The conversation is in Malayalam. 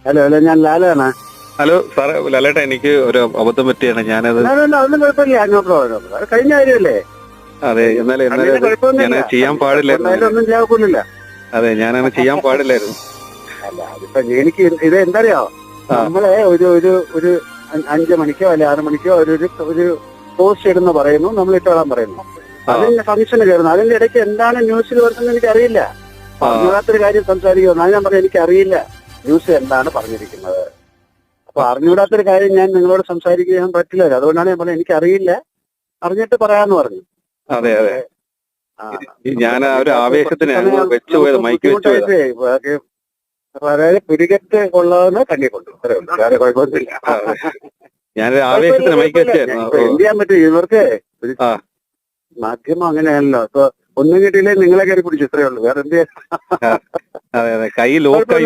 ഹലോ ഹലോ, ഞാൻ ലാലാണ്. ഹലോ സാറേ, ലാലേട്ടാ, എനിക്ക് ഒരു അബദ്ധം പറ്റിയാണ്. ഞാനത് ഒന്നും കുഴപ്പമില്ല, അത് കഴിഞ്ഞ കാര്യമല്ലേ. അതെ, എന്നാലും അതിന് ഞാൻ കുഴപ്പമൊന്നുമില്ല. ചെയ്യാൻ പാടില്ലായിരുന്നു. ഒന്നും ചെയ്യാൻ. അതെ, ഞാനങ്ങനെ ചെയ്യാൻ പാടില്ലായിരുന്നു. അല്ല, അതിപ്പോ എനിക്ക് ഇത് എന്തറിയോ, നമ്മളെ ഒരു ഒരു ഒരു 5 മണിക്കോ അല്ലെ 6 മണിക്കോ ഒരു പോസ്റ്റ് ഇടുന്ന പറയുന്നു, നമ്മൾ ഇട്ടോളാൻ പറയുന്നു. അതിന്റെ ഫംഗ്ഷന് കയറുന്നു. അതിന്റെ ഇടയ്ക്ക് എന്താണ് ന്യൂസിൽ വരുന്നത് എനിക്കറിയില്ല. അറിഞ്ഞൂടാത്തൊരു കാര്യം സംസാരിക്കുമോ? ഞാൻ പറഞ്ഞു എനിക്കറിയില്ല ന്യൂസ് എന്താണ് പറഞ്ഞിരിക്കുന്നത്. അപ്പൊ അറിഞ്ഞൂടാത്തൊരു കാര്യം ഞാൻ നിങ്ങളോട് സംസാരിക്കാൻ പറ്റില്ലല്ലോ. അതുകൊണ്ടാണ് ഞാൻ പറഞ്ഞത് എനിക്കറിയില്ല, അറിഞ്ഞിട്ട് പറയാന്ന് പറഞ്ഞു. അതെ അതെ, ഞാൻ ആ ഒരു ആവേശത്തിന് വെച്ചു പോയത്, മൈക്ക് വെച്ചു പോയത്. അതായത് പിടികെട്ട് കൊള്ളാവുന്ന കണ്ണിക്കൊണ്ടു, അത്രേ ഉള്ളൂ, വേറെ കുഴപ്പമൊന്നുമില്ല. ഞാനൊരു ആവേശത്തിന് മൈക്ക് വെച്ചായിരുന്നു. എന്ത് ചെയ്യാൻ പറ്റും, ഇവർക്ക് മാധ്യമം അങ്ങനെയാണല്ലോ. ഇപ്പൊ ഒന്നും കിട്ടിയില്ലേ നിങ്ങളെ കയറി പിടിച്ചു, ഇത്രേ ഉള്ളൂ, വേറെ എന്ത് ചെയ്യാൻ. അതെ അതെ, കൈ ലോക്കായി.